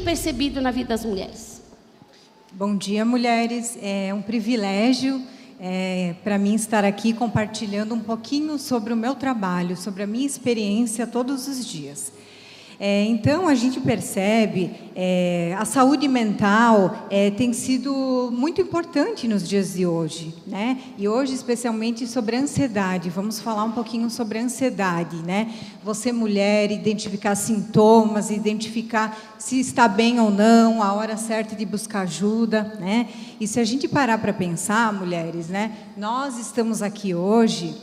percebido na vida das mulheres? Bom dia, mulheres. É um privilégio para mim estar aqui compartilhando um pouquinho sobre o meu trabalho, sobre a minha experiência todos os dias. Então, a gente percebe a saúde mental tem sido muito importante nos dias de hoje, né? E hoje, especialmente, sobre a ansiedade. Vamos falar um pouquinho sobre a ansiedade, né? Você, mulher, identificar sintomas, identificar se está bem ou não, a hora certa de buscar ajuda, né? E se a gente parar para pensar, mulheres, né? Nós estamos aqui hoje...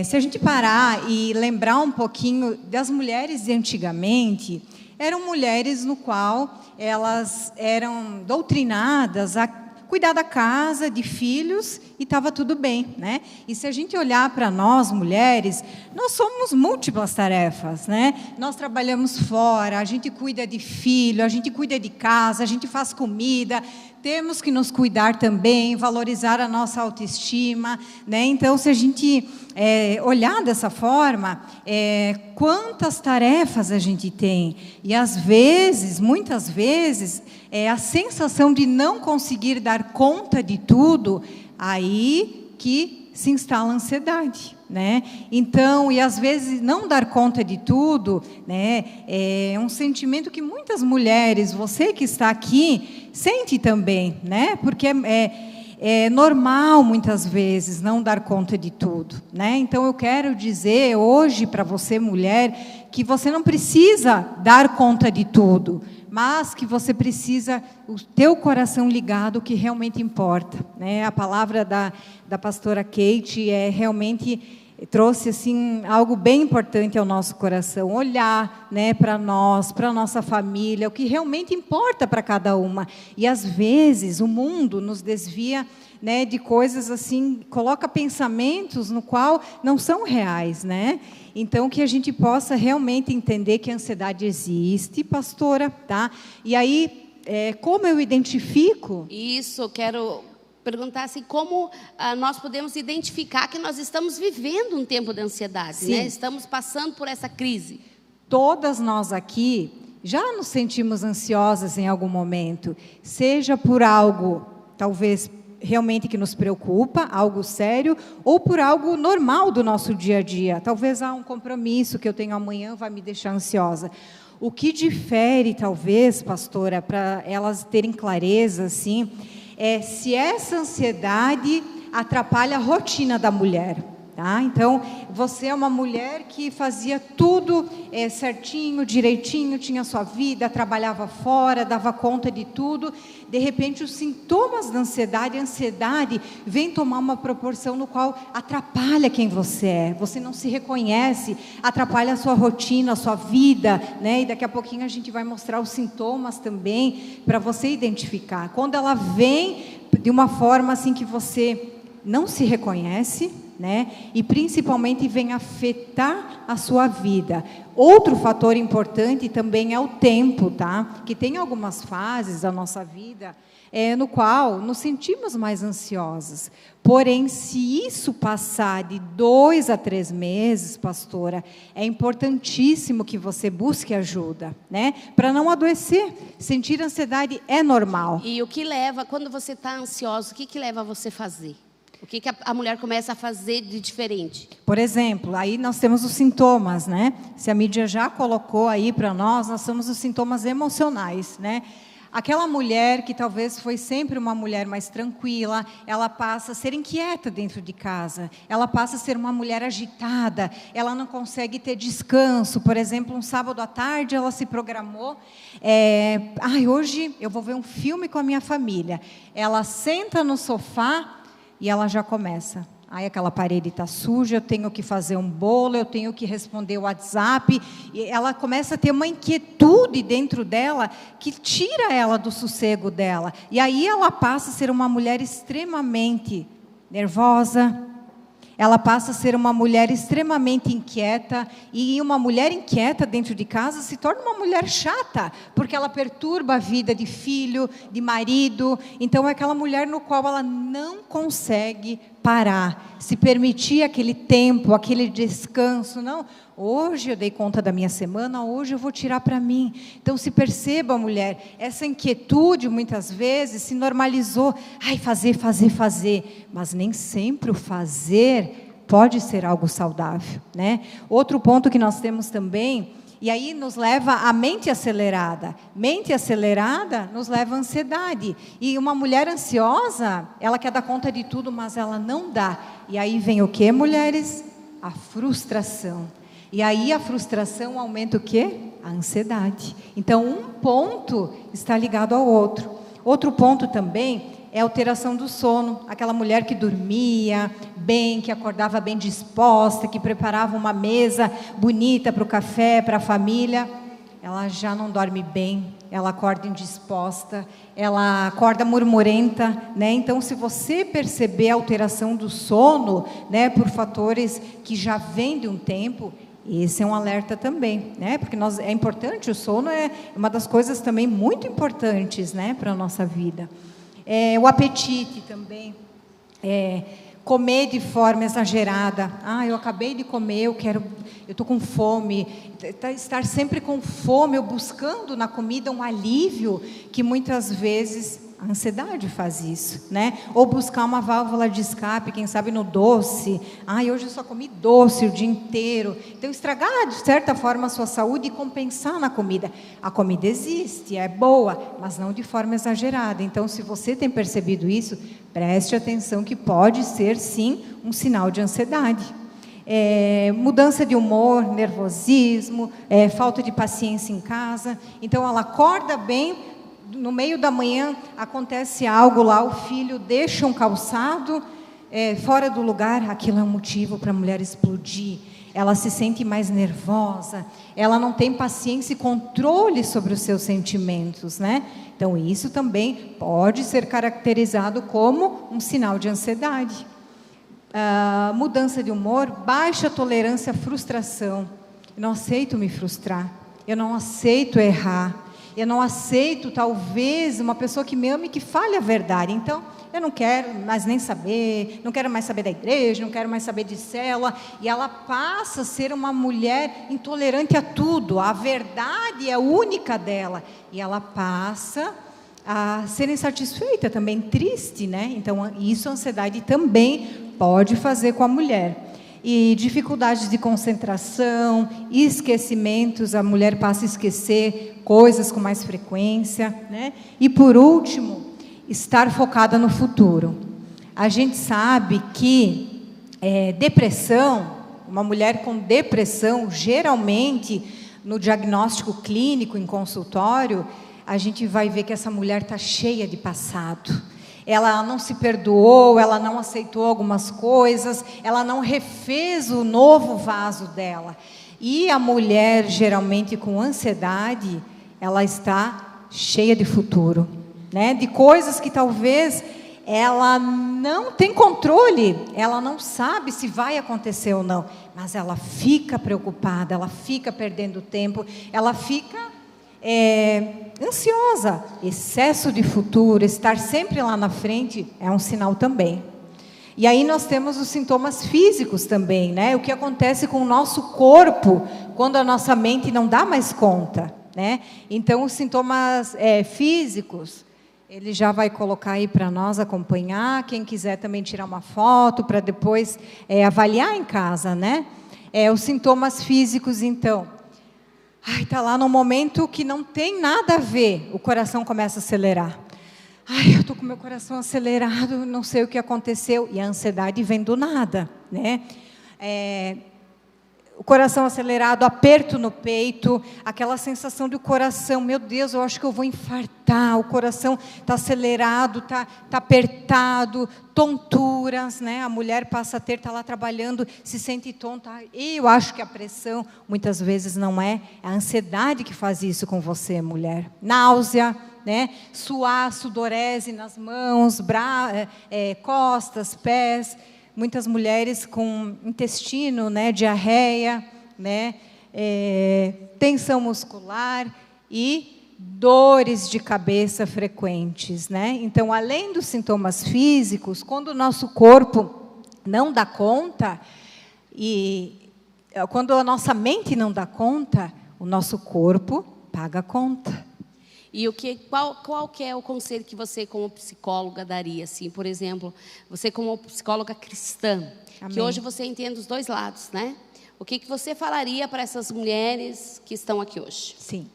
se a gente parar e lembrar um pouquinho das mulheres de antigamente, eram mulheres no qual elas eram doutrinadas a cuidar da casa, de filhos, e estava tudo bem, né? E se a gente olhar para nós, mulheres, nós somos múltiplas tarefas, né? Nós trabalhamos fora, a gente cuida de filho, a gente cuida de casa, a gente faz comida, temos que nos cuidar também, valorizar a nossa autoestima, né? Então, se a gente olhar dessa forma, quantas tarefas a gente tem. E, às vezes, muitas vezes, a sensação de não conseguir dar conta de tudo, aí que se instala a ansiedade, né? Então, e às vezes não dar conta de tudo, né, é um sentimento que muitas mulheres, você que está aqui, sente também, né? Porque é normal, muitas vezes, não dar conta de tudo, né? Então, eu quero dizer hoje para você, mulher, que você não precisa dar conta de tudo, mas que você precisa o teu coração ligado ao que realmente importa, né? A palavra da pastora Kate realmente trouxe assim algo bem importante ao nosso coração, olhar, né, para nós, para a nossa família, o que realmente importa para cada uma. E às vezes o mundo nos desvia, né, de coisas assim, coloca pensamentos no qual não são reais, né? Então, que a gente possa realmente entender que a ansiedade existe, pastora, tá? E aí, como eu identifico? Isso, eu quero perguntar assim, como nós podemos identificar que nós estamos vivendo um tempo de ansiedade, né? Estamos passando por essa crise. Todas nós aqui já nos sentimos ansiosas em algum momento, seja por algo, talvez, realmente que nos preocupa, algo sério, ou por algo normal do nosso dia a dia. Talvez um compromisso que eu tenho amanhã vai me deixar ansiosa. O que difere, talvez, pastora, para elas terem clareza, assim, se essa ansiedade atrapalha a rotina da mulher. Tá? Então, você é uma mulher que fazia tudo certinho, direitinho, tinha sua vida, trabalhava fora, dava conta de tudo. De repente, os sintomas da ansiedade, a ansiedade vem tomar uma proporção no qual atrapalha quem você é. Você não se reconhece, atrapalha a sua rotina, a sua vida, né? E daqui a pouquinho a gente vai mostrar os sintomas também para você identificar. Quando ela vem de uma forma assim que você não se reconhece, né? E principalmente vem afetar a sua vida. Outro fator importante também é o tempo, tá? Que tem algumas fases da nossa vida no qual nos sentimos mais ansiosas. Porém, se isso passar de 2 a 3 meses, pastora, é importantíssimo que você busque ajuda, né? Para não adoecer. Sentir ansiedade é normal. E o que leva, quando você está ansioso, o que leva você a fazer? O que a mulher começa a fazer de diferente? Por exemplo, aí nós temos os sintomas, né? Se a mídia já colocou aí para nós temos os sintomas emocionais, né? Aquela mulher que talvez foi sempre uma mulher mais tranquila, ela passa a ser inquieta dentro de casa, ela passa a ser uma mulher agitada, ela não consegue ter descanso. Por exemplo, um sábado à tarde ela se programou, hoje eu vou ver um filme com a minha família. Ela senta no sofá e ela já começa. Aí aquela parede está suja, eu tenho que fazer um bolo, eu tenho que responder o WhatsApp. E ela começa a ter uma inquietude dentro dela que tira ela do sossego dela. E aí ela passa a ser uma mulher extremamente nervosa. Ela passa a ser uma mulher extremamente inquieta. E uma mulher inquieta dentro de casa se torna uma mulher chata, porque ela perturba a vida de filho, de marido. Então é aquela mulher no qual ela não consegue parar, se permitir aquele tempo, aquele descanso. Não, hoje eu dei conta da minha semana, hoje eu vou tirar para mim. Então, se perceba, mulher, essa inquietude muitas vezes se normalizou. Ai, fazer, mas nem sempre o fazer pode ser algo saudável, né? Outro ponto que nós temos também, e aí nos leva à mente acelerada. Mente acelerada nos leva à ansiedade. E uma mulher ansiosa, ela quer dar conta de tudo, mas ela não dá. E aí vem o quê, mulheres? A frustração. E aí a frustração aumenta o quê? A ansiedade. Então, um ponto está ligado ao outro. Outro ponto também é a alteração do sono. Aquela mulher que dormia bem, que acordava bem disposta, que preparava uma mesa bonita para o café, para a família, ela já não dorme bem, ela acorda indisposta, ela acorda murmurenta, né? Então, se você perceber a alteração do sono, né, por fatores que já vêm de um tempo, esse é um alerta também, né? Porque é importante, o sono é uma das coisas também muito importantes, né, para a nossa vida. O apetite também, comer de forma exagerada. Eu acabei de comer, eu estou com fome. Estar sempre com fome, ou buscando na comida um alívio, que muitas vezes a ansiedade faz isso, né? Ou buscar uma válvula de escape, quem sabe no doce. Hoje eu só comi doce o dia inteiro. Então, estragar de certa forma a sua saúde e compensar na comida. A comida existe, é boa, mas não de forma exagerada. Então, se você tem percebido isso, preste atenção que pode ser, sim, um sinal de ansiedade. Mudança de humor, nervosismo, falta de paciência em casa. Então, ela acorda bem, no meio da manhã acontece algo lá, o filho deixa um calçado fora do lugar, aquilo é um motivo para a mulher explodir. Ela se sente mais nervosa, ela não tem paciência e controle sobre os seus sentimentos, né? Então, isso também pode ser caracterizado como um sinal de ansiedade. Mudança de humor, baixa tolerância à frustração. Eu não aceito me frustrar, eu não aceito errar, eu não aceito, talvez, uma pessoa que me ame e que fale a verdade. Então, eu não quero mais nem saber, não quero mais saber da igreja, não quero mais saber de célula. E ela passa a ser uma mulher intolerante a tudo. A verdade é única dela. E ela passa a ser insatisfeita também, triste, né? Então, isso a ansiedade também pode fazer com a mulher. E dificuldades de concentração, esquecimentos, a mulher passa a esquecer coisas com mais frequência, né? E por último, estar focada no futuro. A gente sabe que depressão, uma mulher com depressão, geralmente no diagnóstico clínico, em consultório, a gente vai ver que essa mulher está cheia de passado. Ela não se perdoou, ela não aceitou algumas coisas, ela não refez o novo vaso dela. E a mulher, geralmente com ansiedade, ela está cheia de futuro, né? De coisas que talvez ela não tem controle, ela não sabe se vai acontecer ou não, mas ela fica preocupada, ela fica perdendo tempo, ela fica ansiosa. Excesso de futuro, estar sempre lá na frente é um sinal também. E aí nós temos os sintomas físicos também, né? O que acontece com o nosso corpo quando a nossa mente não dá mais conta, né? Então, os sintomas físicos, ele já vai colocar aí para nós acompanhar. Quem quiser também tirar uma foto para depois avaliar em casa, né? Os sintomas físicos, então. Está lá num momento que não tem nada a ver, o coração começa a acelerar. Eu estou com meu coração acelerado, não sei o que aconteceu. E a ansiedade vem do nada, né? O coração acelerado, aperto no peito, aquela sensação de coração, meu Deus, eu acho que eu vou infartar, o coração está acelerado, está apertado, tonturas, né? A mulher passa a ter, está lá trabalhando, se sente tonta. E eu acho que a pressão, muitas vezes não é a ansiedade que faz isso com você, mulher. Náusea, né? Suar, sudorese nas mãos, costas, pés. Muitas mulheres com intestino, né, diarreia, né, tensão muscular e dores de cabeça frequentes, né? Então, além dos sintomas físicos, quando o nosso corpo não dá conta, e quando a nossa mente não dá conta, o nosso corpo paga a conta. E qual que é o conselho que você, como psicóloga, daria? Assim, por exemplo, você como psicóloga cristã, Amém. que hoje você entende os dois lados, né? O que você falaria para essas mulheres que estão aqui hoje? Sim.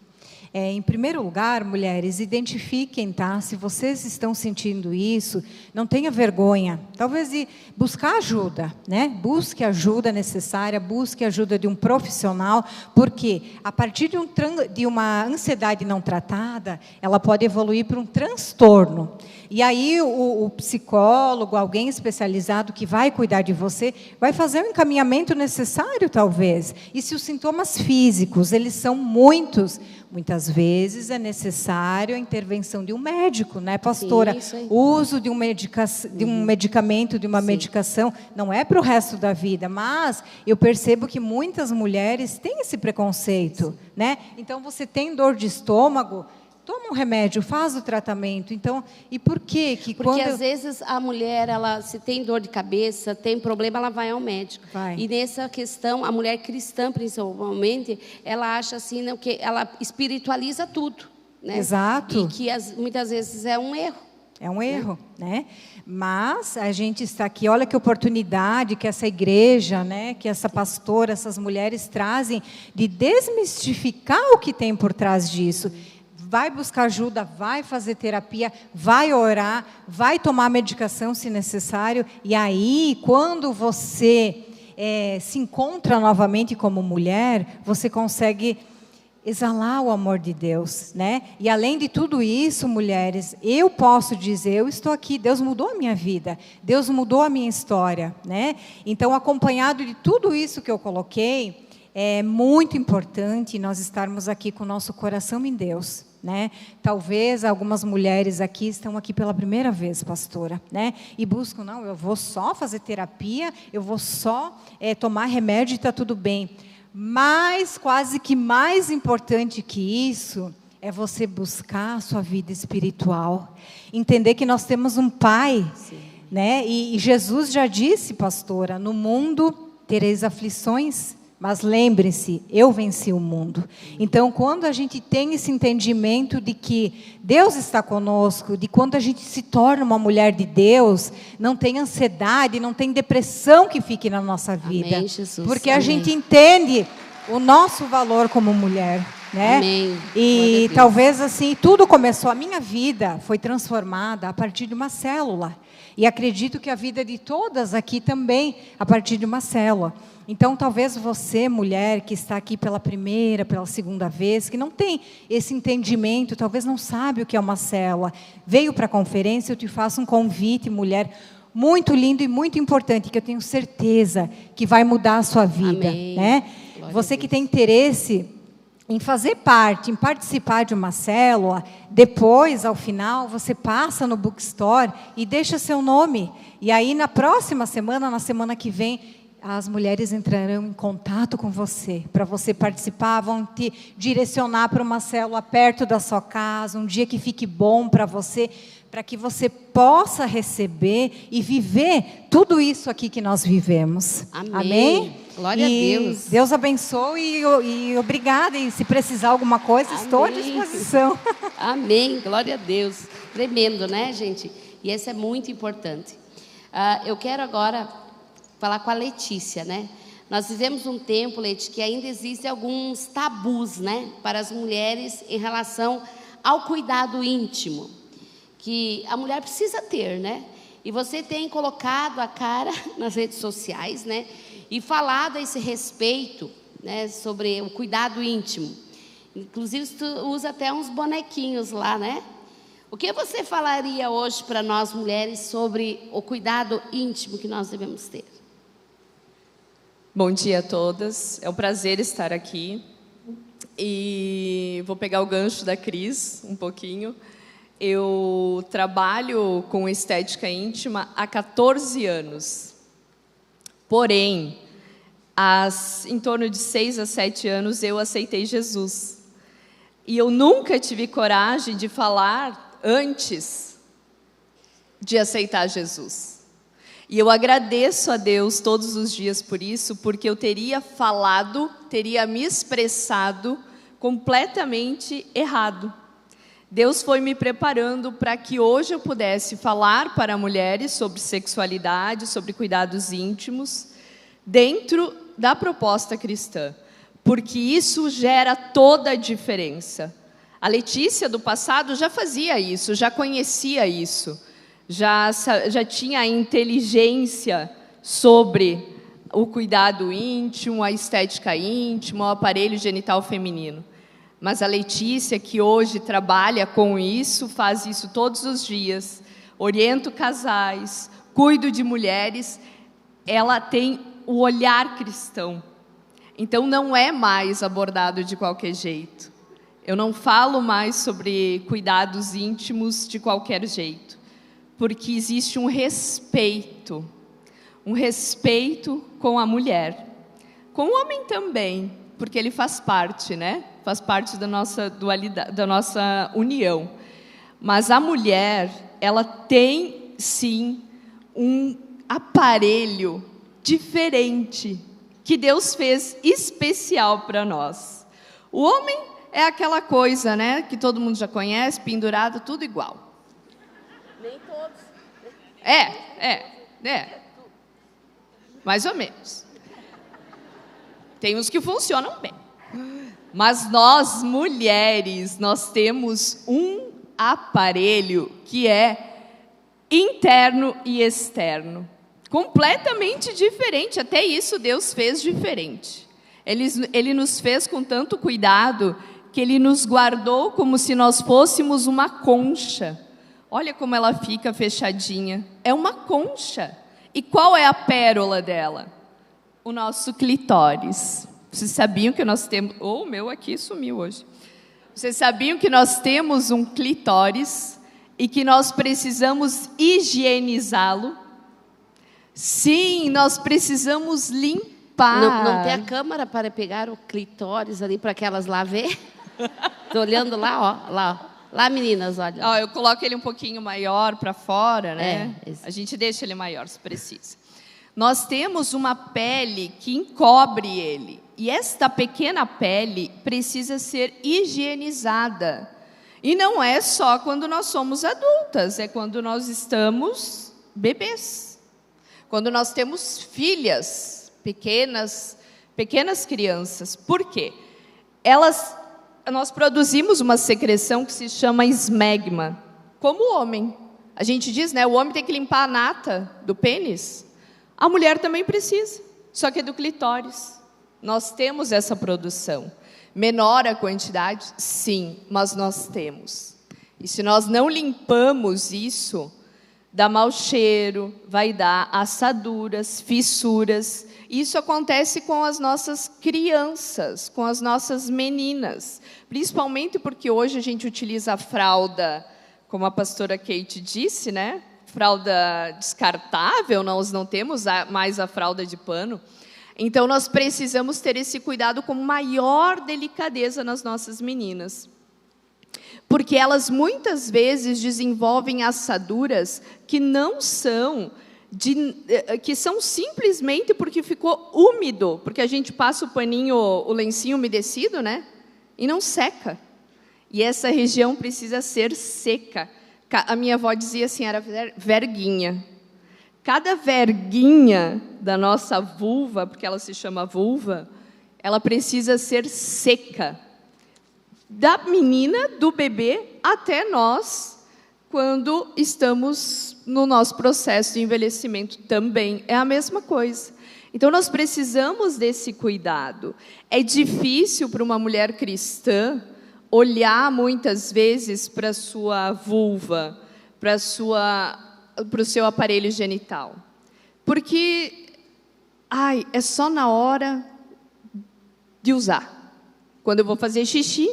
Em primeiro lugar, mulheres, identifiquem, tá? Se vocês estão sentindo isso, não tenha vergonha. Talvez de buscar ajuda, né? Busque a ajuda necessária, busque a ajuda de um profissional, porque a partir de uma ansiedade não tratada, ela pode evoluir para um transtorno. E aí o psicólogo, alguém especializado que vai cuidar de você, vai fazer o encaminhamento necessário, talvez. E se os sintomas físicos, eles são muitas vezes é necessário a intervenção de um médico, né, pastora? Sim, o uso de um medicamento, de uma medicação, não é para o resto da vida, mas eu percebo que muitas mulheres têm esse preconceito, né? Então, você tem dor de estômago, toma um remédio, faz o tratamento. Então, e por quê? Porque às vezes a mulher, ela, se tem dor de cabeça, tem problema, ela vai ao médico. Vai. E nessa questão, a mulher cristã, principalmente, ela acha assim, né, que ela espiritualiza tudo, né? Exato. E que muitas vezes é um erro. É um erro, né? Mas a gente está aqui, olha que oportunidade que essa igreja, né, que essa pastora, essas mulheres trazem de desmistificar o que tem por trás disso. Vai buscar ajuda, vai fazer terapia, vai orar, vai tomar medicação se necessário. E aí, quando você se encontra novamente como mulher, você consegue exalar o amor de Deus, né? E além de tudo isso, mulheres, eu posso dizer, eu estou aqui, Deus mudou a minha vida, Deus mudou a minha história, né? Então, acompanhado de tudo isso que eu coloquei, é muito importante nós estarmos aqui com o nosso coração em Deus, né? Talvez algumas mulheres aqui estão aqui pela primeira vez, pastora, né? E buscam, não, eu vou só fazer terapia, eu vou só tomar remédio e está tudo bem. Mas quase que mais importante que isso é você buscar a sua vida espiritual, entender que nós temos um Pai, né? E Jesus já disse, pastora, no mundo tereis aflições, mas lembre-se, eu venci o mundo. Então, quando a gente tem esse entendimento de que Deus está conosco, de quando a gente se torna uma mulher de Deus, não tem ansiedade, não tem depressão que fique na nossa vida. Amém, Jesus. Porque Amém. a gente entende o nosso valor como mulher, né? Amém. E talvez assim, tudo começou, a minha vida foi transformada a partir de uma célula. E acredito que a vida de todas aqui também, a partir de uma célula. Então, talvez você, mulher, que está aqui pela primeira, pela segunda vez, que não tem esse entendimento, talvez não sabe o que é uma célula, veio para a conferência, eu te faço um convite, mulher, muito lindo e muito importante, que eu tenho certeza que vai mudar a sua vida. Amém. Né? Você que tem interesse em fazer parte, em participar de uma célula, depois, ao final, você passa no bookstore e deixa seu nome. E aí, na próxima semana, na semana que vem, as mulheres entrarão em contato com você, para você participar, vão te direcionar para uma célula perto da sua casa, um dia que fique bom para você, para que você possa receber e viver tudo isso aqui que nós vivemos. Amém. Amém? Glória a Deus. Deus abençoe e obrigada. E se precisar alguma coisa, Amém. Estou à disposição. Amém. Glória a Deus. Tremendo, né, gente? E isso é muito importante. Eu quero agora falar com a Letícia, né? Nós vivemos um tempo, Letícia, que ainda existem alguns tabus, né, para as mulheres em relação ao cuidado íntimo, que a mulher precisa ter, né? E você tem colocado a cara nas redes sociais, né, e falado a esse respeito, né, sobre o cuidado íntimo. Inclusive, tu usa até uns bonequinhos lá, né? O que você falaria hoje para nós mulheres sobre o cuidado íntimo que nós devemos ter? Bom dia a todas, é um prazer estar aqui e vou pegar o gancho da Cris um pouquinho. Eu trabalho com estética íntima há 14 anos, porém, em torno de 6 a 7 anos eu aceitei Jesus. E eu nunca tive coragem de falar antes de aceitar Jesus. E eu agradeço a Deus todos os dias por isso, porque eu teria falado, teria me expressado completamente errado. Deus foi me preparando para que hoje eu pudesse falar para mulheres sobre sexualidade, sobre cuidados íntimos, dentro da proposta cristã, porque isso gera toda a diferença. A Letícia do passado já fazia isso, já conhecia isso, já tinha a inteligência sobre o cuidado íntimo, a estética íntima, o aparelho genital feminino. Mas a Letícia, que hoje trabalha com isso, faz isso todos os dias, oriento casais, cuido de mulheres, ela tem o olhar cristão. Então não é mais abordado de qualquer jeito. Eu não falo mais sobre cuidados íntimos de qualquer jeito. Porque existe um respeito com a mulher, com o homem também, porque ele faz parte, né? Faz parte da nossa dualidade, da nossa união. Mas a mulher, ela tem sim um aparelho diferente que Deus fez especial para nós. O homem é aquela coisa, né? Que todo mundo já conhece, pendurado, tudo igual. Nem todos. Mais ou menos. Tem uns que funcionam bem. Mas nós, mulheres, nós temos um aparelho que é interno e externo. Completamente diferente. Até isso Deus fez diferente. Ele nos fez com tanto cuidado que Ele nos guardou como se nós fôssemos uma concha. Olha como ela fica fechadinha. É uma concha. E qual é a pérola dela? O nosso clitóris. Vocês sabiam que nós temos... o meu aqui sumiu hoje. Vocês sabiam que nós temos um clitóris e que nós precisamos higienizá-lo? Sim, nós precisamos limpar. Não tem a câmera para pegar o clitóris ali para que elas lá ver? Estou olhando lá, ó. Lá, meninas, olha. Ó, eu coloco ele um pouquinho maior para fora, né? Isso. A gente deixa ele maior, se precisa. Nós temos uma pele que encobre ele. E esta pequena pele precisa ser higienizada. E não é só quando nós somos adultas, é quando nós estamos bebês. Quando nós temos filhas, pequenas crianças. Por quê? Nós produzimos uma secreção que se chama esmegma, como o homem. A gente diz, né, o homem tem que limpar a nata do pênis. A mulher também precisa, só que é do clitóris. Nós temos essa produção. Menor a quantidade? Sim, mas nós temos. E se nós não limpamos isso, dá mau cheiro, vai dar assaduras, fissuras. Isso acontece com as nossas crianças, com as nossas meninas. Principalmente porque hoje a gente utiliza a fralda, como a pastora Kate disse, né? Fralda descartável, nós não temos mais a fralda de pano. Então, nós precisamos ter esse cuidado com maior delicadeza nas nossas meninas. Porque elas, muitas vezes, desenvolvem assaduras que não são... que são simplesmente porque ficou úmido, porque a gente passa o paninho, o lencinho umedecido, né? E não seca. E essa região precisa ser seca. A minha avó dizia assim, era verguinha. Cada verguinha da nossa vulva, porque ela se chama vulva, ela precisa ser seca. Da menina, do bebê, até nós, quando estamos no nosso processo de envelhecimento também. É a mesma coisa. Então, nós precisamos desse cuidado. É difícil para uma mulher cristã olhar, muitas vezes, para a sua vulva, para o seu aparelho genital. Porque, é só na hora de usar. Quando eu vou fazer xixi,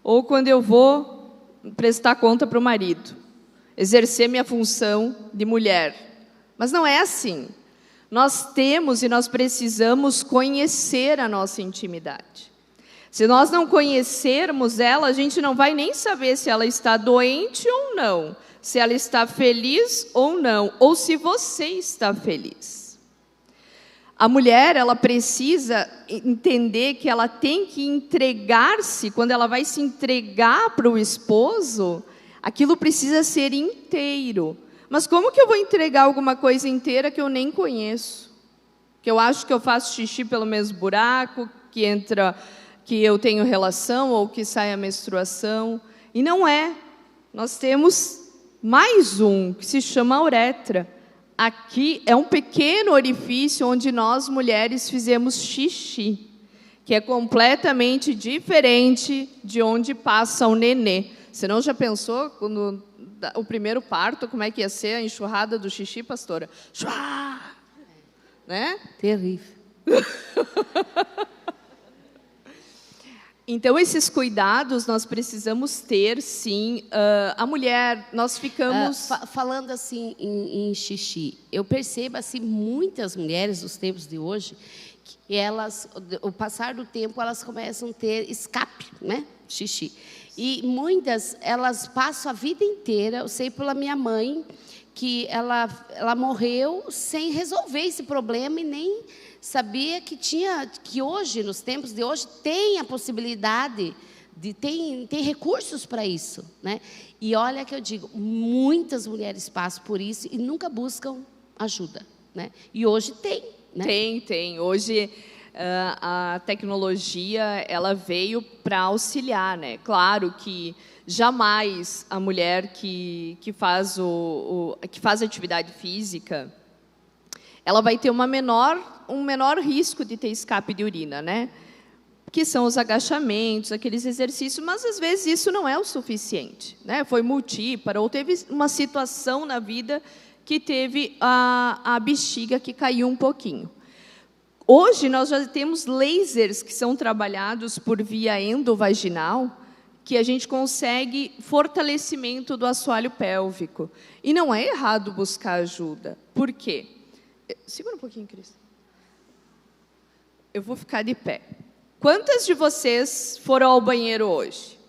ou quando eu vou prestar conta para o marido. Exercer minha função de mulher. Mas não é assim. Nós temos e nós precisamos conhecer a nossa intimidade. Se nós não conhecermos ela, a gente não vai nem saber se ela está doente ou não. se ela está feliz ou não, ou se você está feliz. A mulher, ela precisa entender que ela tem que entregar-se, quando ela vai se entregar para o esposo, aquilo precisa ser inteiro. Mas como que eu vou entregar alguma coisa inteira que eu nem conheço? Que eu acho que eu faço xixi pelo mesmo buraco, que eu tenho relação ou que sai a menstruação. E não é. Nós temos mais um, que se chama a uretra. Aqui é um pequeno orifício onde nós, mulheres, fizemos xixi, que é completamente diferente de onde passa o nenê. Você não já pensou, quando o primeiro parto, como é que ia ser a enxurrada do xixi, pastora? Chua! Né? Terrível. Então, esses cuidados nós precisamos ter, sim. A mulher, nós ficamos... Falando assim em xixi, eu percebo assim, muitas mulheres dos tempos de hoje, que elas, o passar do tempo, elas começam a ter escape, né? Xixi. E muitas, elas passam a vida inteira, eu sei pela minha mãe, que ela morreu sem resolver esse problema e nem sabia que hoje, nos tempos de hoje, tem a possibilidade, tem recursos para isso, né? E olha que eu digo, muitas mulheres passam por isso e nunca buscam ajuda, né? E hoje tem, né? Tem. Hoje a tecnologia, ela veio para auxiliar, né? Claro que jamais a mulher que faz atividade física, ela vai ter um menor risco de ter escape de urina, né? Que são os agachamentos, aqueles exercícios, mas às vezes isso não é o suficiente, né? Foi multípara, ou teve uma situação na vida que teve a bexiga que caiu um pouquinho. Hoje nós já temos lasers que são trabalhados por via endovaginal, que a gente consegue fortalecimento do assoalho pélvico. E não é errado buscar ajuda. Por quê? Segura um pouquinho, Cris. Eu vou ficar de pé. Quantas de vocês foram ao banheiro hoje?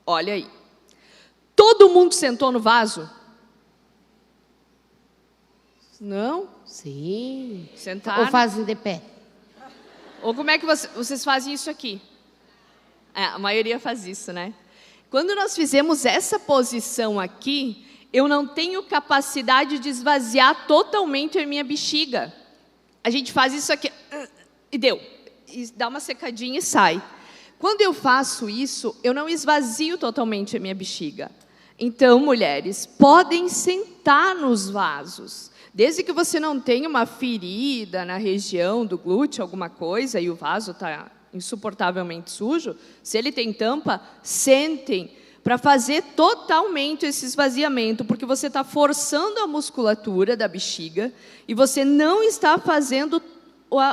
Olha aí. Todo mundo sentou no vaso? Não? Sim. Sentaram? Ou fazem de pé? Ou como é que vocês fazem isso aqui? A maioria faz isso, né? Quando nós fizemos essa posição aqui, eu não tenho capacidade de esvaziar totalmente a minha bexiga. A gente faz isso aqui, e deu. E dá uma secadinha e sai. Quando eu faço isso, eu não esvazio totalmente a minha bexiga. Então, mulheres, podem sentar nos vasos. Desde que você não tenha uma ferida na região do glúteo, alguma coisa, e o vaso está insuportavelmente sujo, se ele tem tampa, sentem para fazer totalmente esse esvaziamento, porque você está forçando a musculatura da bexiga e você não está fazendo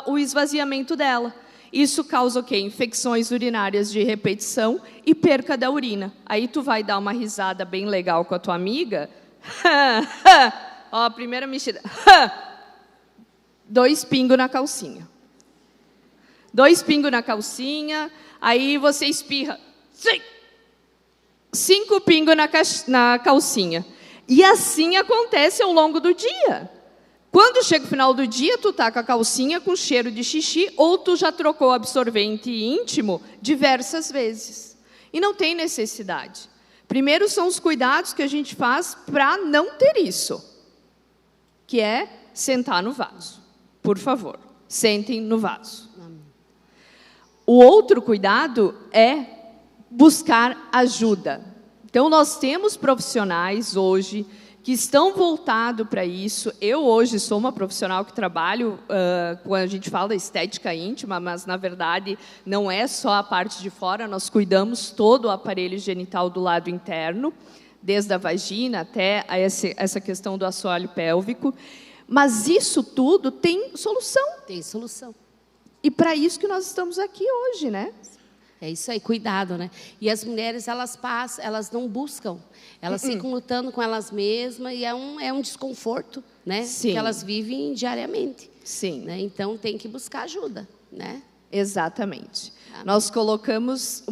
o esvaziamento dela. Isso causa o quê? Infecções urinárias de repetição e perca da urina. Aí tu vai dar uma risada bem legal com a tua amiga. Ó, a primeira mexida. 2 pingos na calcinha. 2 pingos na calcinha, aí você espirra. 5 pingos na calcinha. E assim acontece ao longo do dia. Quando chega o final do dia, tu tá com a calcinha com cheiro de xixi, ou tu já trocou absorvente íntimo diversas vezes. E não tem necessidade. Primeiro são os cuidados que a gente faz para não ter isso, que é sentar no vaso. Por favor, sentem no vaso. O outro cuidado é buscar ajuda. Então, nós temos profissionais hoje que estão voltados para isso. Eu, hoje, sou uma profissional que trabalho, quando a gente fala estética íntima, mas, na verdade, não é só a parte de fora, nós cuidamos todo o aparelho genital do lado interno, desde a vagina até essa questão do assoalho pélvico. Mas isso tudo tem solução. Tem solução. E para isso que nós estamos aqui hoje, né? É isso aí, cuidado, né? E as mulheres, elas passam, elas não buscam. Elas ficam lutando com elas mesmas e é um desconforto, né? Sim. Que elas vivem diariamente. Sim. Né? Então, tem que buscar ajuda, né? Exatamente. Nós colocamos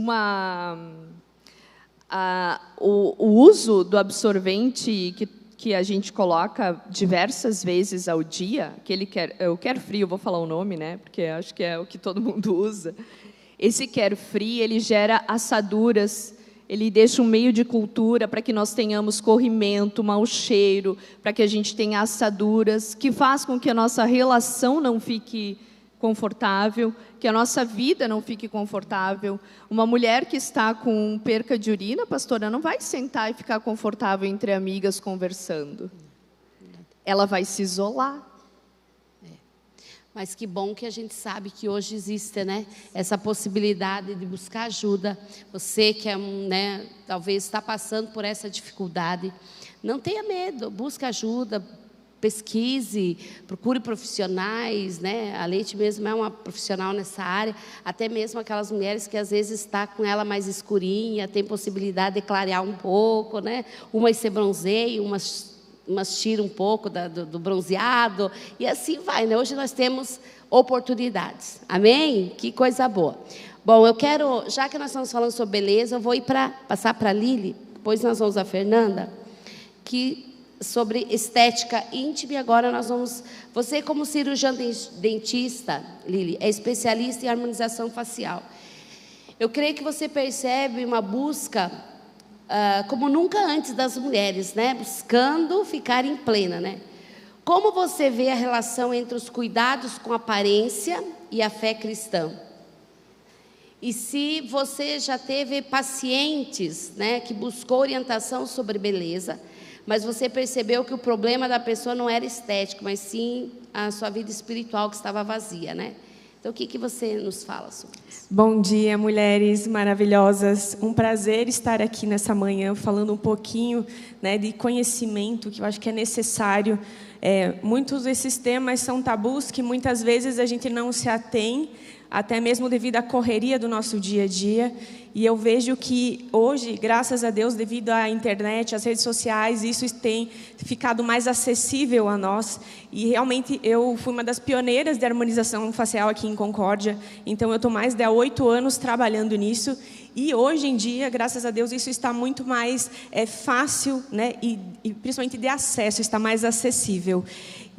O uso do absorvente que a gente coloca diversas vezes ao dia, o Carefree, eu vou falar o nome, né? Porque acho que é o que todo mundo usa. Esse Carefree, ele gera assaduras, ele deixa um meio de cultura para que nós tenhamos corrimento, mau cheiro, para que a gente tenha assaduras, que faz com que a nossa relação não fique confortável, que a nossa vida não fique confortável. Uma mulher que está com perca de urina, pastora, não vai sentar e ficar confortável entre amigas conversando. Ela vai se isolar. Mas que bom que a gente sabe que hoje existe, né, essa possibilidade de buscar ajuda. Você que né, talvez está passando por essa dificuldade, não tenha medo, busque ajuda, pesquise, procure profissionais, né? A Leite mesmo é uma profissional nessa área, até mesmo aquelas mulheres que às vezes está com ela mais escurinha, tem possibilidade de clarear um pouco, né? Umas se bronzeiam, umas tiram um pouco do bronzeado, e assim vai, né? Hoje nós temos oportunidades, amém? Que coisa boa. Bom, eu quero, já que nós estamos falando sobre beleza, eu vou passar para a Lili, depois nós vamos a Fernanda, sobre estética íntima, e agora nós vamos... Você, como cirurgiã dentista, Lili, é especialista em harmonização facial. Eu creio que você percebe uma busca, como nunca antes das mulheres, né? Buscando ficar em plena, né? Como você vê a relação entre os cuidados com a aparência e a fé cristã? E se você já teve pacientes, né, que buscou orientação sobre beleza, mas você percebeu que o problema da pessoa não era estético, mas sim a sua vida espiritual que estava vazia, né? Então, o que você nos fala sobre isso? Bom dia, mulheres maravilhosas. Um prazer estar aqui nessa manhã falando um pouquinho, né, de conhecimento, que eu acho que é necessário. Muitos desses temas são tabus que muitas vezes a gente não se atém, até mesmo devido à correria do nosso dia a dia. E eu vejo que hoje, graças a Deus, devido à internet, às redes sociais, isso tem ficado mais acessível a nós. E realmente eu fui uma das pioneiras de harmonização facial aqui em Concórdia. Então eu estou mais de 8 anos trabalhando nisso. E hoje em dia, graças a Deus, isso está muito mais fácil, né? E principalmente de acesso, está mais acessível.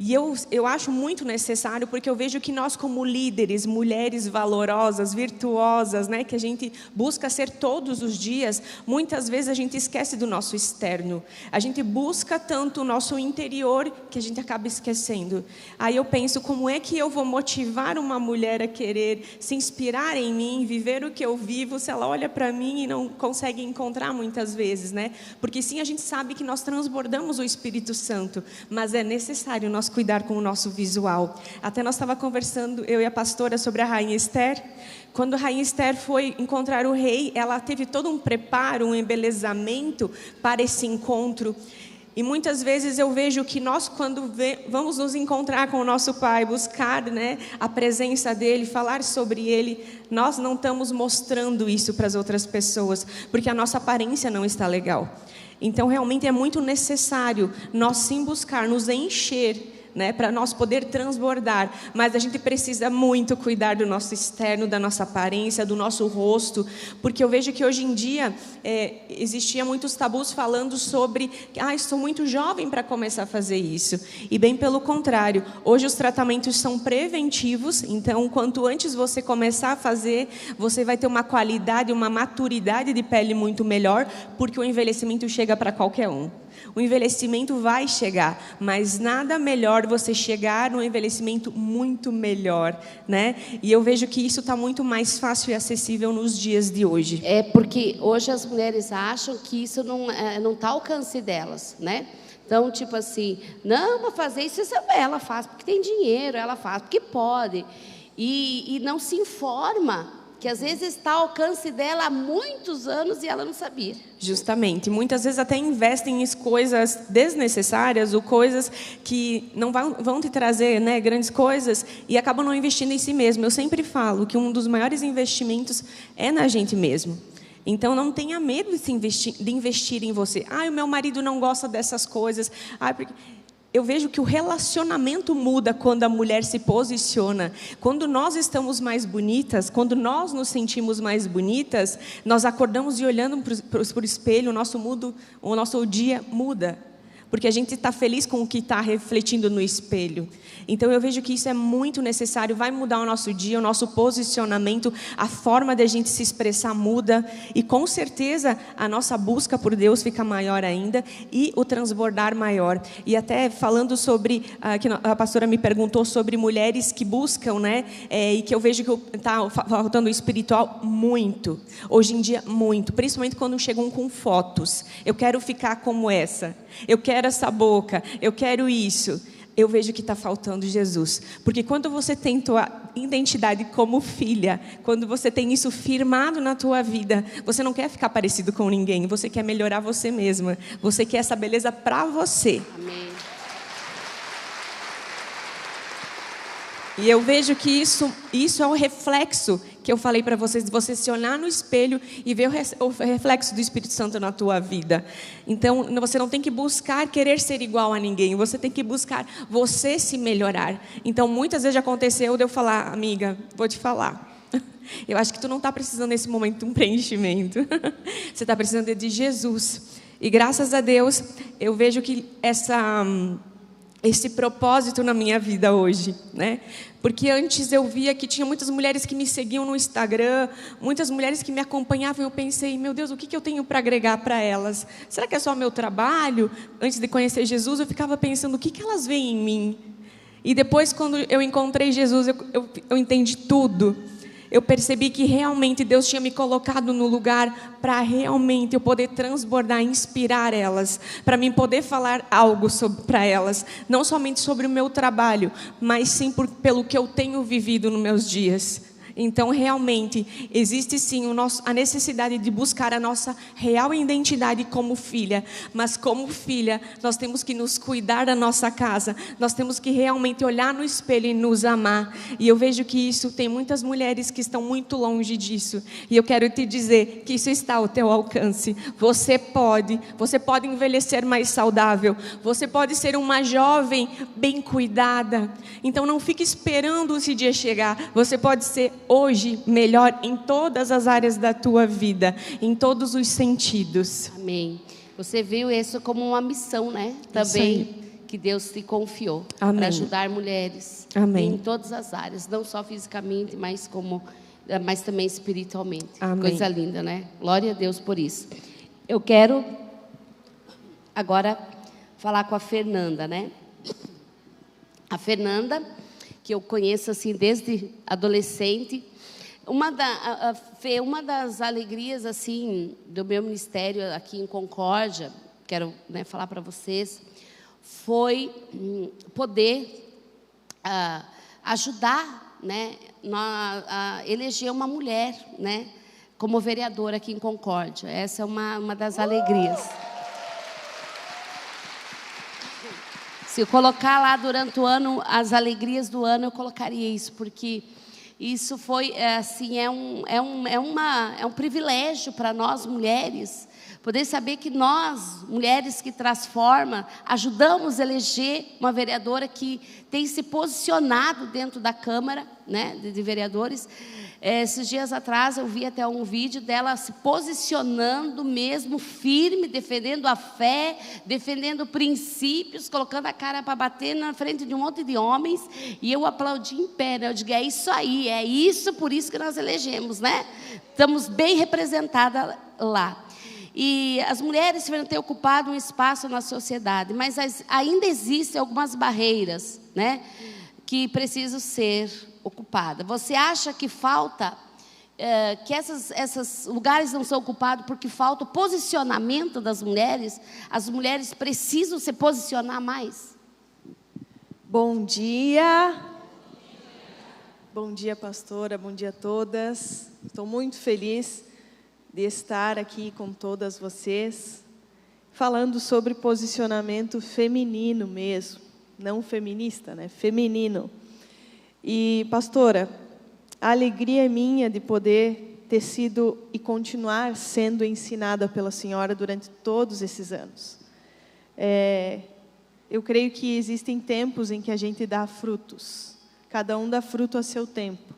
E eu acho muito necessário, porque eu vejo que nós, como líderes, mulheres valorosas, virtuosas, né, que a gente busca ser todos os dias, muitas vezes a gente esquece do nosso externo. A gente busca tanto o nosso interior que a gente acaba esquecendo. Aí eu penso, como é que eu vou motivar uma mulher a querer se inspirar em mim, viver o que eu vivo, se ela olha para mim e não consegue encontrar muitas vezes, né? Porque sim, a gente sabe que nós transbordamos o Espírito Santo, mas é necessário nós cuidar com o nosso visual. Até nós estávamos conversando, eu e a pastora, sobre a Rainha Esther. Quando a Rainha Esther foi encontrar o rei, ela teve todo um preparo, um embelezamento para esse encontro. E muitas vezes eu vejo que nós, quando vamos nos encontrar com o nosso Pai, buscar, né, a presença dEle, falar sobre Ele, nós não estamos mostrando isso para as outras pessoas, porque a nossa aparência não está legal. Então, realmente é muito necessário nós sim buscar nos encher, né, para nós poder transbordar, mas a gente precisa muito cuidar do nosso externo, da nossa aparência, do nosso rosto, porque eu vejo que hoje em dia existia muitos tabus falando sobre, estou muito jovem para começar a fazer isso, e bem pelo contrário, hoje os tratamentos são preventivos, então quanto antes você começar a fazer, você vai ter uma qualidade, uma maturidade de pele muito melhor, porque o envelhecimento chega para qualquer um. O envelhecimento vai chegar, mas nada melhor você chegar no envelhecimento muito melhor, né? E eu vejo que isso está muito mais fácil e acessível nos dias de hoje. É porque hoje as mulheres acham que isso não está ao alcance delas, né? Então, tipo assim, não, mas fazer isso ela faz porque tem dinheiro, ela faz porque pode. E não se informa que às vezes está ao alcance dela há muitos anos e ela não sabia. Justamente. Muitas vezes até investem em coisas desnecessárias ou coisas que não vão te trazer, né, grandes coisas e acabam não investindo em si mesmo. Eu sempre falo que um dos maiores investimentos é na gente mesmo. Então, não tenha medo de investir em você. O meu marido não gosta dessas coisas. Porque... eu vejo que o relacionamento muda quando a mulher se posiciona. Quando nós estamos mais bonitas, quando nós nos sentimos mais bonitas, nós acordamos e olhando para o espelho, o nosso dia muda. Porque a gente está feliz com o que está refletindo no espelho. Então eu vejo que isso é muito necessário, vai mudar o nosso dia, o nosso posicionamento, a forma de a gente se expressar muda. E com certeza a nossa busca por Deus fica maior ainda e o transbordar maior. E até falando sobre, que a pastora me perguntou sobre mulheres que buscam, né? E que eu vejo que está faltando o espiritual muito. Hoje em dia, muito. Principalmente quando chegam com fotos. Eu quero ficar como essa. Eu quero essa boca, eu quero isso. Eu vejo que está faltando Jesus. Porque quando você tem tua identidade como filha, quando você tem isso firmado na tua vida, você não quer ficar parecido com ninguém, você quer melhorar você mesma. Você quer essa beleza para você. Amém. E eu vejo que isso é o reflexo que eu falei para vocês, de você se olhar no espelho e ver o reflexo do Espírito Santo na tua vida. Então, você não tem que buscar querer ser igual a ninguém, você tem que buscar você se melhorar. Então, muitas vezes já aconteceu de eu falar, amiga, vou te falar, eu acho que tu não está precisando nesse momento de um preenchimento, você está precisando de Jesus. E graças a Deus, eu vejo que esse propósito na minha vida hoje, né? Porque antes eu via que tinha muitas mulheres que me seguiam no Instagram, muitas mulheres que me acompanhavam, e eu pensei, meu Deus, o que eu tenho para agregar para elas? Será que é só meu trabalho? Antes de conhecer Jesus, eu ficava pensando, o que elas veem em mim? E depois, quando eu encontrei Jesus, eu entendi tudo. Eu percebi que realmente Deus tinha me colocado no lugar para realmente eu poder transbordar, inspirar elas, para mim poder falar algo para elas, não somente sobre o meu trabalho, mas sim pelo que eu tenho vivido nos meus dias. Então, realmente, existe sim a necessidade de buscar a nossa real identidade como filha. Mas como filha, nós temos que nos cuidar da nossa casa. Nós temos que realmente olhar no espelho e nos amar. E eu vejo que isso tem muitas mulheres que estão muito longe disso. E eu quero te dizer que isso está ao teu alcance. Você pode envelhecer mais saudável. Você pode ser uma jovem bem cuidada. Então, não fique esperando esse dia chegar. Você pode ser hoje melhor em todas as áreas da tua vida, em todos os sentidos. Amém. Você viu isso como uma missão, né? Também que Deus te confiou. Amém. Para ajudar mulheres. Amém. Em todas as áreas, não só fisicamente, mas também espiritualmente. Amém. Coisa linda, né? Glória a Deus por isso. Eu quero agora falar com a Fernanda, né? A Fernanda, que eu conheço assim desde adolescente. Uma das alegrias assim do meu ministério aqui em Concórdia, quero, né, falar para vocês, foi poder ajudar, né, a eleger uma mulher, né, como vereadora aqui em Concórdia. Essa é uma das alegrias. Se eu colocar lá durante o ano, as alegrias do ano, eu colocaria isso, porque isso foi, assim, é um privilégio para nós mulheres, poder saber que nós, mulheres que transformam, ajudamos a eleger uma vereadora que tem se posicionado dentro da Câmara, né, de vereadores. Esses dias atrás eu vi até um vídeo dela se posicionando mesmo firme, defendendo a fé, defendendo princípios, colocando a cara para bater na frente de um monte de homens, e eu aplaudi em pé, né? Eu digo, é isso aí, é isso, por isso que nós elegemos, né? Estamos bem representadas lá. E as mulheres tiveram ter ocupado um espaço na sociedade, mas ainda existem algumas barreiras, né, que precisam ser ocupadas. Você acha que falta, que esses lugares não são ocupados porque falta o posicionamento das mulheres? As mulheres precisam se posicionar mais? Bom dia. Bom dia, pastora. Bom dia a todas. Estou muito feliz de estar aqui com todas vocês, falando sobre posicionamento feminino mesmo, não feminista, né? Feminino. E, pastora, a alegria é minha de poder ter sido e continuar sendo ensinada pela senhora durante todos esses anos. eu creio que existem tempos em que a gente dá frutos. Cada um dá fruto a seu tempo.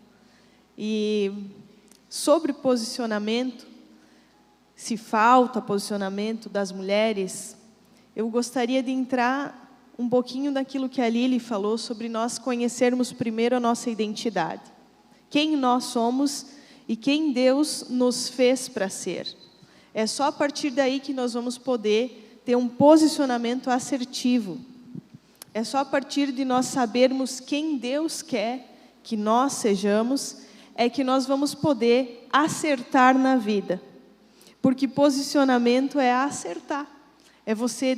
E sobre posicionamento, se falta posicionamento das mulheres, eu gostaria de entrar um pouquinho daquilo que a Lili falou sobre nós conhecermos primeiro a nossa identidade. Quem nós somos e quem Deus nos fez para ser. É só a partir daí que nós vamos poder ter um posicionamento assertivo. É só a partir de nós sabermos quem Deus quer que nós sejamos, é que nós vamos poder acertar na vida. Porque posicionamento é acertar. É você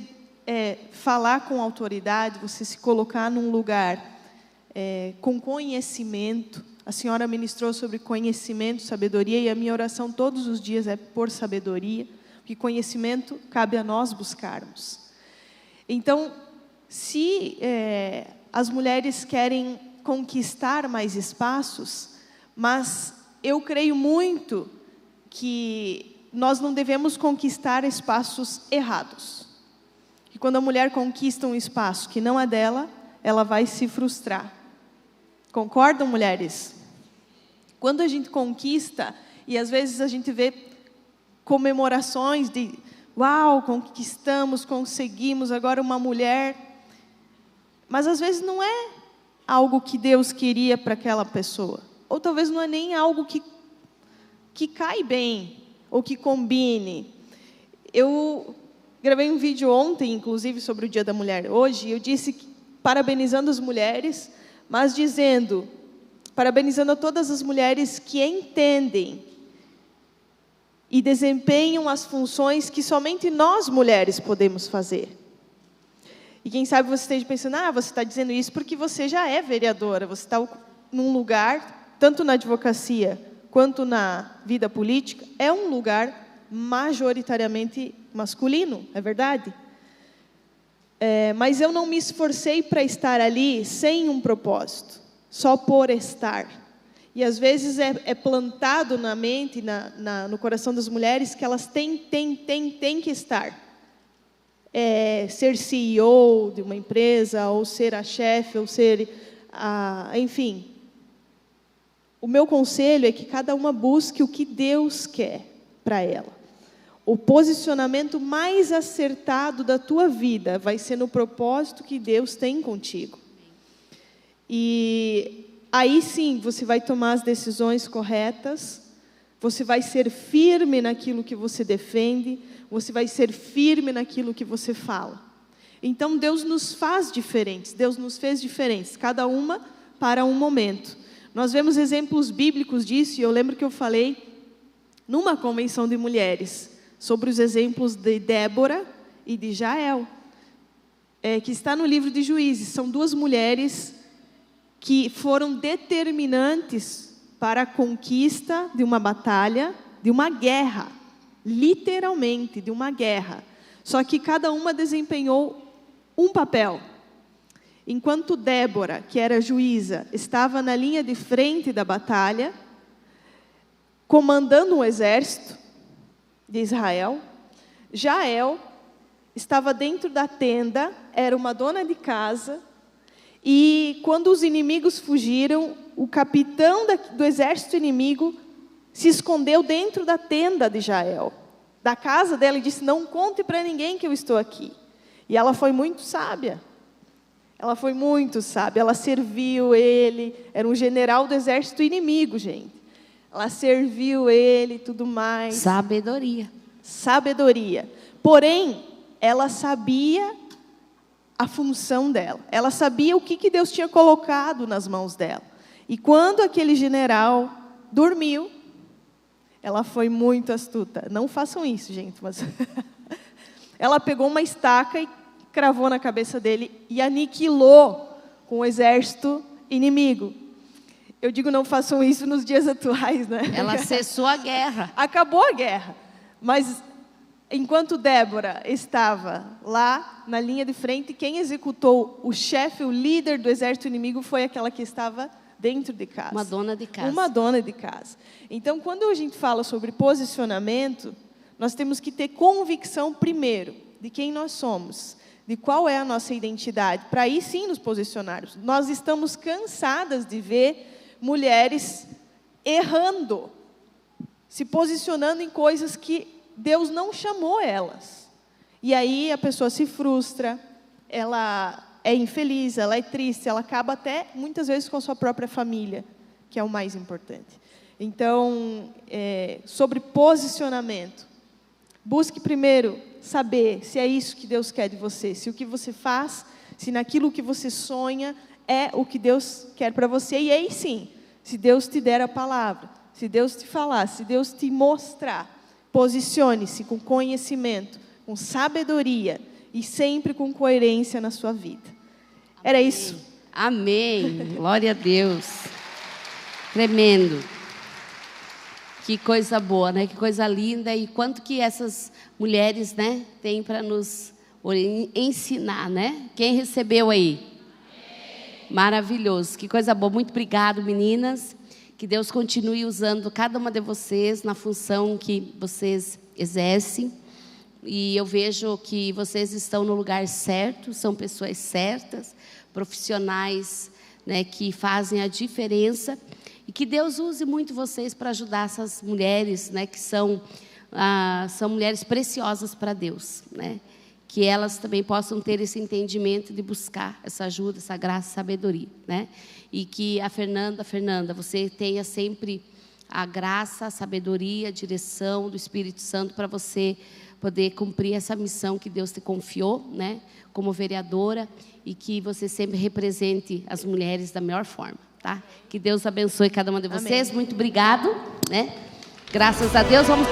falar com autoridade, você se colocar num lugar com conhecimento. A senhora ministrou sobre conhecimento, sabedoria, e a minha oração todos os dias é por sabedoria, porque conhecimento cabe a nós buscarmos. Então, se as mulheres querem conquistar mais espaços, mas eu creio muito que nós não devemos conquistar espaços errados. E quando a mulher conquista um espaço que não é dela, ela vai se frustrar. Concordam, mulheres? Quando a gente conquista, e às vezes a gente vê comemorações de uau, conquistamos, conseguimos, agora uma mulher. Mas às vezes não é algo que Deus queria para aquela pessoa. Ou talvez não é nem algo que cai bem, ou que combine. Eu gravei um vídeo ontem, inclusive, sobre o Dia da Mulher. Hoje, eu disse, parabenizando as mulheres, mas dizendo, parabenizando a todas as mulheres que entendem e desempenham as funções que somente nós, mulheres, podemos fazer. E quem sabe você esteja pensando, você está dizendo isso porque você já é vereadora, você está num lugar, tanto na advocacia quanto na vida política, é um lugar majoritariamente masculino, é verdade? Mas eu não me esforcei para estar ali sem um propósito, só por estar. E às vezes é plantado na mente, no coração das mulheres, que elas têm que estar. Ser CEO de uma empresa, ou ser a chefe, ou ser enfim. O meu conselho é que cada uma busque o que Deus quer para ela. O posicionamento mais acertado da tua vida vai ser no propósito que Deus tem contigo. E aí sim, você vai tomar as decisões corretas, você vai ser firme naquilo que você defende, você vai ser firme naquilo que você fala. Então, Deus nos faz diferentes, Deus nos fez diferentes, cada uma para um momento. Nós vemos exemplos bíblicos disso, e eu lembro que eu falei numa convenção de mulheres, sobre os exemplos de Débora e de Jael, que está no livro de Juízes. São duas mulheres que foram determinantes para a conquista de uma batalha, de uma guerra, literalmente, de uma guerra. Só que cada uma desempenhou um papel. Enquanto Débora, que era juíza, estava na linha de frente da batalha, comandando um exército de Israel, Jael estava dentro da tenda, era uma dona de casa, e quando os inimigos fugiram, o capitão do exército inimigo se escondeu dentro da tenda de Jael, da casa dela, e disse, não conte para ninguém que eu estou aqui. E ela foi muito sábia. Ela foi muito sábia, ela serviu ele, era um general do exército inimigo, gente. Ela serviu ele e tudo mais. Sabedoria. Sabedoria. Porém, ela sabia a função dela. Ela sabia o que Deus tinha colocado nas mãos dela. E quando aquele general dormiu, ela foi muito astuta. Não façam isso, gente. Mas ela pegou uma estaca e cravou na cabeça dele e aniquilou com o exército inimigo. Eu digo, não façam isso nos dias atuais, né? Ela cessou a guerra. Acabou a guerra. Mas, enquanto Débora estava lá, na linha de frente, quem executou o chefe, o líder do exército inimigo, foi aquela que estava dentro de casa. Uma dona de casa. Uma dona de casa. Então, quando a gente fala sobre posicionamento, nós temos que ter convicção, primeiro, de quem nós somos. de qual é a nossa identidade, para aí sim nos posicionarmos. Nós estamos cansadas de ver mulheres errando, se posicionando em coisas que Deus não chamou elas. E aí a pessoa se frustra, ela é infeliz, ela é triste, ela acaba até, muitas vezes, com a sua própria família, que é o mais importante. Então, sobre posicionamento, busque primeiro saber se é isso que Deus quer de você, se o que você faz, se naquilo que você sonha é o que Deus quer para você. E aí sim, se Deus te der a palavra, se Deus te falar, se Deus te mostrar, posicione-se com conhecimento, com sabedoria e sempre com coerência na sua vida. Era isso. Amém. Glória a Deus. Tremendo. Que coisa boa, né? Que coisa linda. E quanto que essas mulheres, né, têm para nos ensinar, né? Quem recebeu aí? Maravilhoso. Que coisa boa. Muito obrigado, meninas. Que Deus continue usando cada uma de vocês na função que vocês exercem. E eu vejo que vocês estão no lugar certo, são pessoas certas, profissionais, né, que fazem a diferença. E que Deus use muito vocês para ajudar essas mulheres, né, que são mulheres preciosas para Deus, né? Que elas também possam ter esse entendimento de buscar essa ajuda, essa graça, sabedoria, né? E que a Fernanda, você tenha sempre a graça, a sabedoria, a direção do Espírito Santo para você poder cumprir essa missão que Deus te confiou, né? Como vereadora, e que você sempre represente as mulheres da melhor forma, tá? Que Deus abençoe cada uma de vocês. Amém. Muito obrigado, né? Graças a Deus. Vamos